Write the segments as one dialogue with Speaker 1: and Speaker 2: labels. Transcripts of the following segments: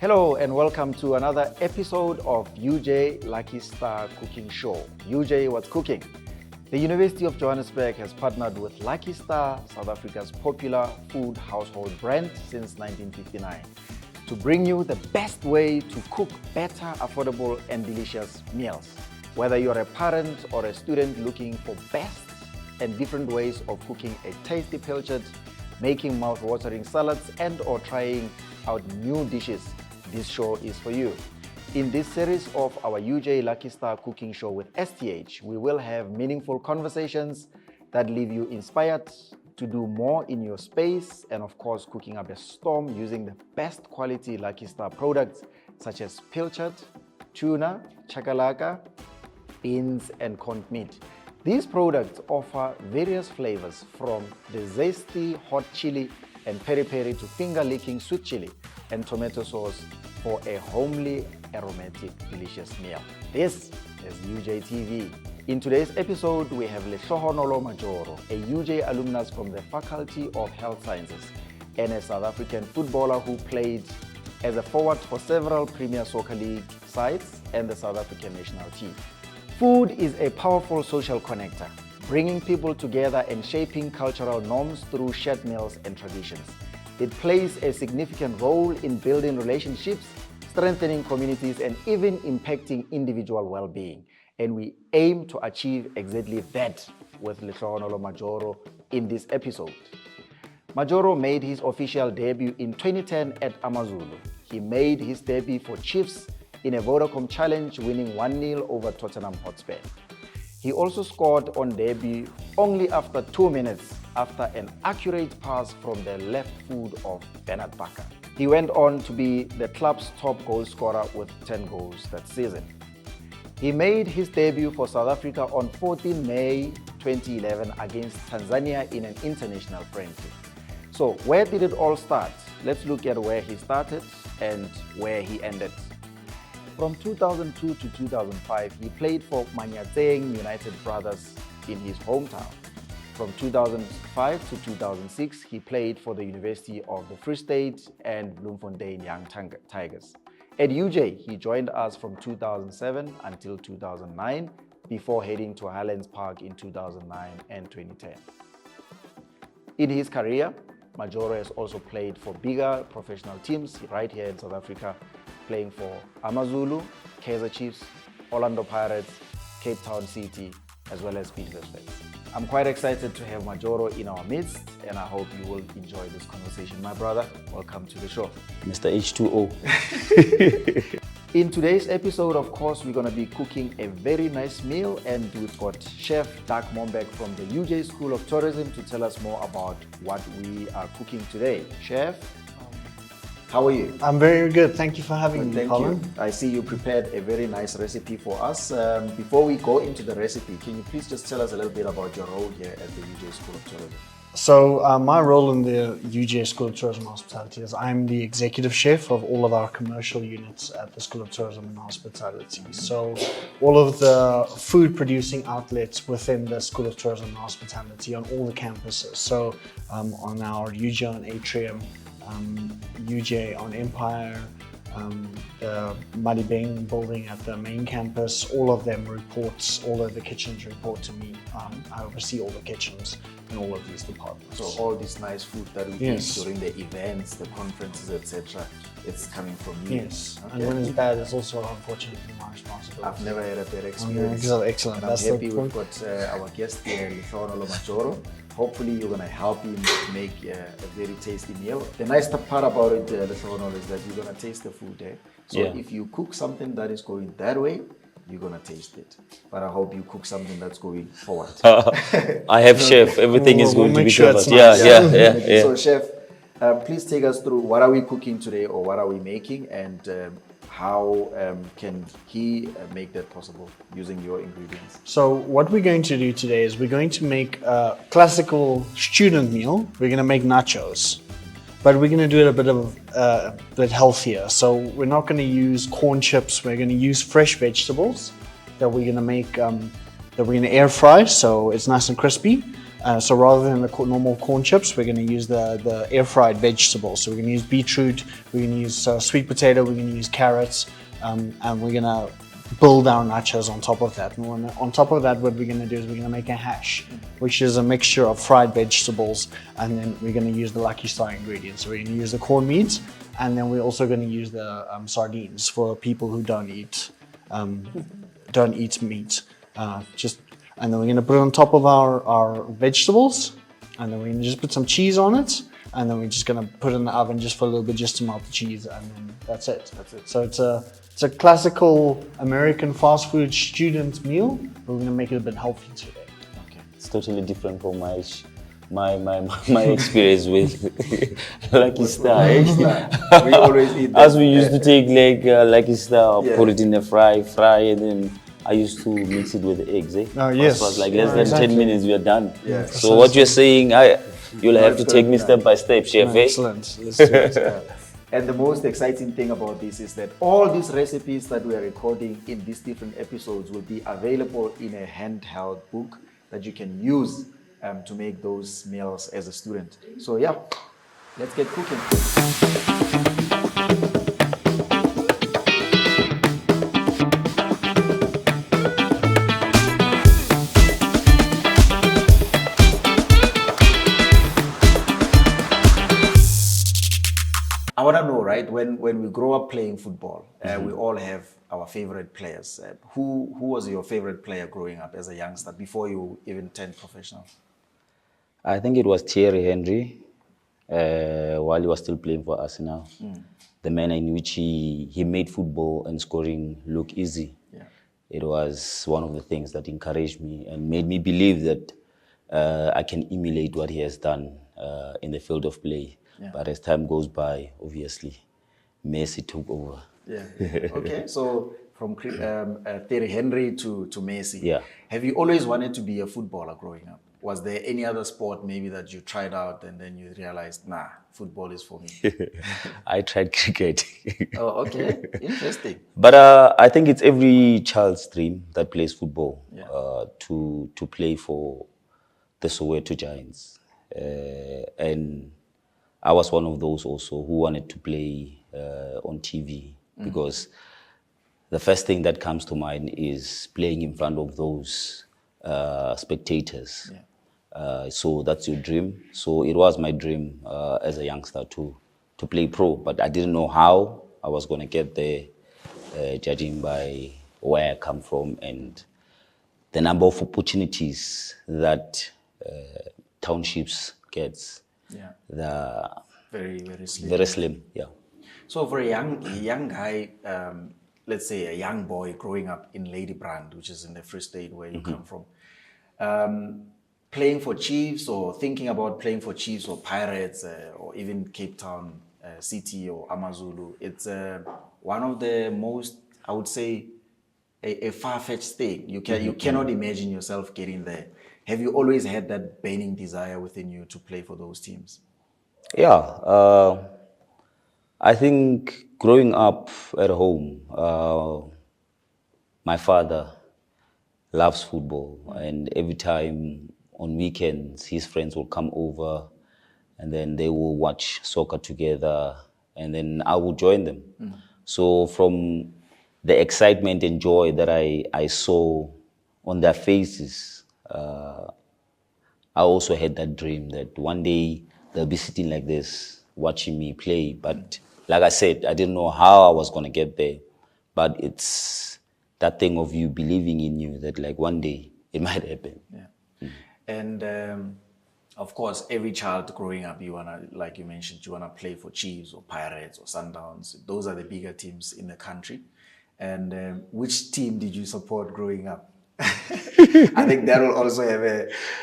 Speaker 1: Hello and welcome to another episode of UJ Lucky Star Cooking Show. UJ What's Cooking? The University of Johannesburg has partnered with Lucky Star, South Africa's popular food household brand since 1959, to bring you the best way to cook better, affordable and delicious meals. Whether you're a parent or a student looking for best and different ways of cooking a tasty pilchard, making mouth-watering salads and or trying out new dishes, this show is for you. In this series of our UJ Lucky Star Cooking Show with STH, we will have meaningful conversations that leave you inspired to do more in your space and of course cooking up a storm using the best quality Lucky Star products such as pilchard, tuna, chakalaka, beans and corned meat. These products offer various flavors from the zesty hot chili and peri-peri to finger-licking sweet chili and tomato sauce for a homely, aromatic, delicious meal. This is UJTV. In today's episode, we have Lehlohonolo Majoro, a UJ alumnus from the Faculty of Health Sciences and a South African footballer who played as a forward for several Premier Soccer League sides and the South African national team. Food is a powerful social connector, bringing people together and shaping cultural norms through shared meals and traditions. It plays a significant role in building relationships, strengthening communities, and even impacting individual well-being. And we aim to achieve exactly that with Lehlohonolo Majoro in this episode. Majoro made his official debut in 2010 at Amazulu. He made his debut for Chiefs in a Vodacom challenge, winning 1-0 over Tottenham Hotspur. He also scored on debut only after 2 minutes after an accurate pass from the left foot of Bernard Bakker. He went on to be the club's top goal scorer with 10 goals that season. He made his debut for South Africa on 14 May 2011 against Tanzania in an international friendly. So where did it all start? Let's look at where he started and where he ended. From 2002 to 2005, he played for Manyatseng United Brothers in his hometown. From 2005 to 2006, he played for the University of the Free State and Bloemfontein Young Tigers. At UJ, he joined us from 2007 until 2009, before heading to Highlands Park in 2009 and 2010. In his career, Majoro has also played for bigger professional teams right here in South Africa, playing for Amazulu, Kaizer Chiefs, Orlando Pirates, Cape Town City, as well as Bidvest. I'm quite excited to have Majoro in our midst, and I hope you will enjoy this conversation. My brother, welcome to the show.
Speaker 2: Mr. H2O.
Speaker 1: In today's episode, of course, we're going to be cooking a very nice meal, and we've got Chef Doug Mombeck from the UJ School of Tourism to tell us more about what we are cooking today. Chef, how are you?
Speaker 3: I'm very good. Thank you for having me, Colin.
Speaker 1: Thank you. I see you prepared a very nice recipe for us. Before we go into the recipe, can you please just tell us a little bit about your role here at the UJ School of Tourism?
Speaker 3: So my role in the UJ School of Tourism and Hospitality is I'm the executive chef of all of our commercial units at the School of Tourism and Hospitality. So all of the food producing outlets within the School of Tourism and Hospitality on all the campuses. So on our UJ on Atrium, UJ on Empire, the Madibeng building at the main campus, all of them reports, all of the kitchens report to me. I oversee all the kitchens in all of these departments.
Speaker 1: So all this nice food that we eat during the events, the conferences, etc., it's coming from you.
Speaker 3: Yes, okay. And when it's bad, it's also unfortunately my responsibility.
Speaker 1: I've never had a bad experience.
Speaker 3: Excellent.
Speaker 1: And I'm happy we've got our guest here, Lehlohonolo Majoro. Hopefully you're going to help him make a very tasty meal. The nice part about it, Lehlohonolo, is that you're going to taste the food. So if you cook something that is going that way, you're going to taste it. But I hope you cook something that's going forward.
Speaker 2: I have chef. Everything is going to be covered.
Speaker 3: Nice.
Speaker 2: Yeah.
Speaker 1: So chef, please take us through what are we cooking today, or what are we making, and how can he make that possible using your ingredients?
Speaker 3: So what we're going to do today is we're going to make a classical student meal. We're going to make nachos, but we're going to do it a bit healthier. So we're not going to use corn chips. We're going to use fresh vegetables that we're going to make, that we're going to air fry, so it's nice and crispy. So rather than the normal corn chips, we're going to use the air fried vegetables. So we're going to use beetroot, we're going to use sweet potato, we're going to use carrots, and we're going to build our nachos on top of that. And on top of that, what we're going to do is we're going to make a hash, which is a mixture of fried vegetables, and then we're going to use the Lucky Star ingredients. So we're going to use the corned meats, and then we're also going to use the sardines for people who don't eat meat. And then we're going to put it on top of our vegetables, and then we're going to just put some cheese on it, and then we're just going to put it in the oven just for a little bit, just to melt the cheese, and then that's it. So it's a classical American fast food student meal, but we're going to make it a bit healthy today.
Speaker 2: Okay. It's totally different from my experience with Lucky Star.
Speaker 1: We always eat that.
Speaker 2: As we used to take like Lucky Star, put it in the fry, and then I used to mix it with the eggs.
Speaker 3: Oh, yes.
Speaker 2: So it was like less than 10 minutes, we are done.
Speaker 1: Yeah.
Speaker 2: So what you're saying, you'll have to take me step by step, Chef.
Speaker 3: Excellent. Let's do it.
Speaker 1: And the most exciting thing about this is that all these recipes that we are recording in these different episodes will be available in a handheld book that you can use to make those meals as a student. So yeah, let's get cooking. I want to know, right, when we grow up playing football, we all have our favorite players. Who was your favorite player growing up as a youngster before you even turned professional?
Speaker 2: I think it was Thierry Henry while he was still playing for Arsenal. The manner in which he made football and scoring look easy. Yeah. It was one of the things that encouraged me and made me believe that I can emulate what he has done in the field of play. Yeah. But as time goes by, obviously, Messi took over.
Speaker 1: Yeah. Okay. So from Thierry Henry to Messi.
Speaker 2: Yeah.
Speaker 1: Have you always wanted to be a footballer growing up? Was there any other sport maybe that you tried out and then you realized, nah, football is for me?
Speaker 2: I tried cricket.
Speaker 1: Oh, okay. Interesting.
Speaker 2: But I think it's every child's dream that plays football, to play for the Soweto Giants. And I was one of those also who wanted to play on TV because the first thing that comes to mind is playing in front of those spectators. Yeah. So that's your dream. So it was my dream as a youngster to play pro, but I didn't know how I was going to get there, judging by where I come from and the number of opportunities that townships gets.
Speaker 1: Yeah.
Speaker 2: The
Speaker 1: very slim.
Speaker 2: Very slim, yeah.
Speaker 1: So for a young guy, let's say a young boy growing up in Ladybrand, which is in the Free State where you come from, playing for Chiefs or thinking about playing for Chiefs or Pirates or even Cape Town City or Amazulu, it's one of the most, I would say, a far-fetched thing. You cannot imagine yourself getting there. Have you always had that burning desire within you to play for those teams?
Speaker 2: Yeah, I think growing up at home, my father loves football, and every time on weekends, his friends will come over, and then they will watch soccer together, and then I will join them. So from the excitement and joy that I saw on their faces, I also had that dream that one day they'll be sitting like this, watching me play. But like I said, I didn't know how I was going to get there. But it's that thing of you believing in you that like one day it might happen.
Speaker 1: Yeah. And of course, every child growing up, you wanna, like you mentioned, you wanna play for Chiefs or Pirates or Sundowns. Those are the bigger teams in the country. And which team did you support growing up? I think that will also have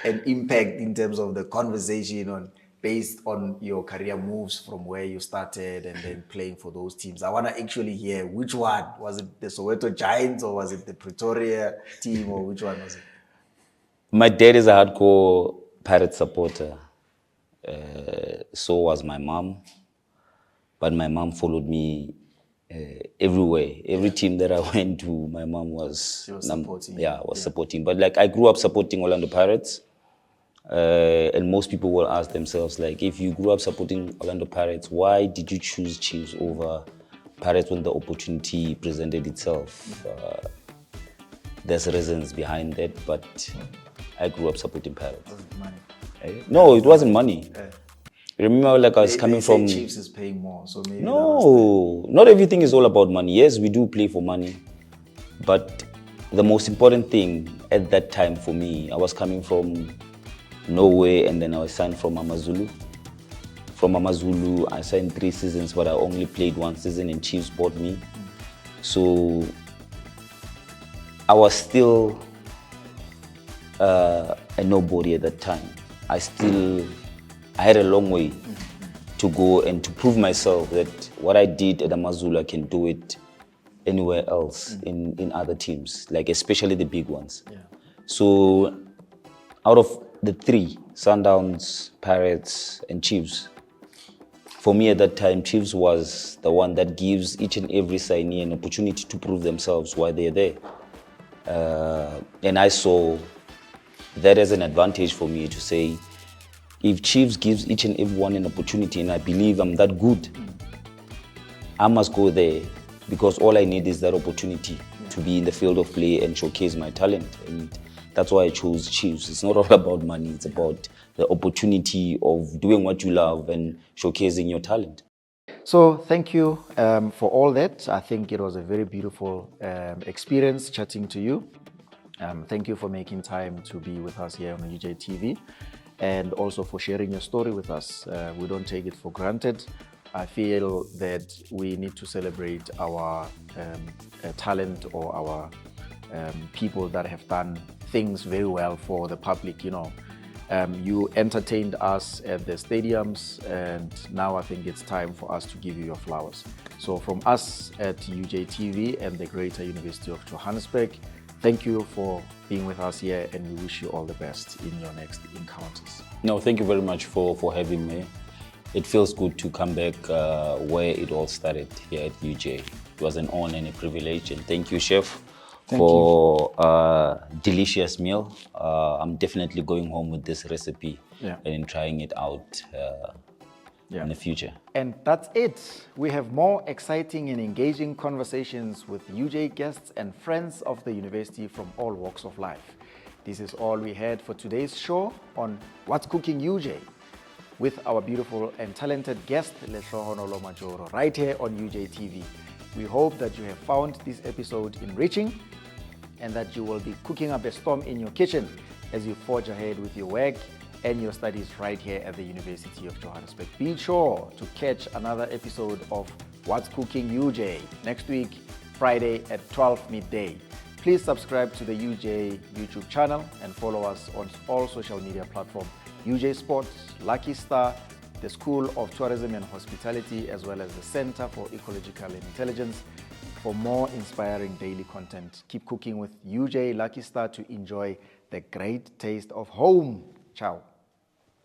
Speaker 1: an impact in terms of the conversation based on your career moves from where you started and then playing for those teams. I want to actually hear which one. Was it the Soweto Giants or was it the Pretoria team or which one was it?
Speaker 2: My dad is a hardcore Pirate supporter. So was my mom. But my mom followed me everywhere. Every team that I went to, my mom was supporting. Supporting. But like I grew up supporting Orlando Pirates. And most people will ask themselves, like, if you grew up supporting Orlando Pirates, why did you choose Chiefs over Pirates when the opportunity presented itself? There's reasons behind that, but I grew up supporting Pirates.
Speaker 1: Was it money?
Speaker 2: No, it wasn't money. Remember, like I was coming from.
Speaker 1: Chiefs is paying more, so maybe.
Speaker 2: No, not everything is all about money. Yes, we do play for money, but the most important thing at that time for me, I was coming from Norway, and then I was signed from Amazulu. From Amazulu, I signed 3 seasons, but I only played 1 season, and Chiefs bought me. So I was still a nobody at that time. I had a long way to go and to prove myself that what I did at Amazulu, I can do it anywhere else in other teams, like especially the big ones. Yeah. So out of the 3, Sundowns, Pirates, and Chiefs, for me at that time, Chiefs was the one that gives each and every signee an opportunity to prove themselves while they're there. And I saw that as an advantage for me to say, if Chiefs gives each and everyone an opportunity, and I believe I'm that good, I must go there, because all I need is that opportunity to be in the field of play and showcase my talent. And that's why I chose Chiefs. It's not all about money. It's about the opportunity of doing what you love and showcasing your talent.
Speaker 1: So thank you for all that. I think it was a very beautiful experience chatting to you. Thank you for making time to be with us here on UJTV, and also for sharing your story with us. We don't take it for granted. I feel that we need to celebrate our talent, or our people that have done things very well for the public. You entertained us at the stadiums, and now I think it's time for us to give you your flowers. So from us at UJTV and the Greater University of Johannesburg, thank you for being with us here, and we wish you all the best in your next encounters.
Speaker 2: No, thank you very much for having me. It feels good to come back where it all started, here at UJ. It was an honor and a privilege, and thank you, Chef, for a delicious meal. I'm definitely going home with this recipe and trying it out in the future.
Speaker 1: And that's it. We have more exciting and engaging conversations with UJ guests and friends of the university from all walks of life. This is all we had for today's show on What's Cooking UJ, with our beautiful and talented guest, Lehlohonolo Majoro, right here on UJTV. We hope that you have found this episode enriching, and that you will be cooking up a storm in your kitchen as you forge ahead with your work and your studies right here at the University of Johannesburg. Be sure to catch another episode of What's Cooking UJ next week, Friday at 12 midday. Please subscribe to the UJ YouTube channel and follow us on all social media platforms: UJ Sports, Lucky Star, the School of Tourism and Hospitality, as well as the Center for Ecological Intelligence. For more inspiring daily content, keep cooking with UJ Lucky Star to enjoy the great taste of home. Ciao.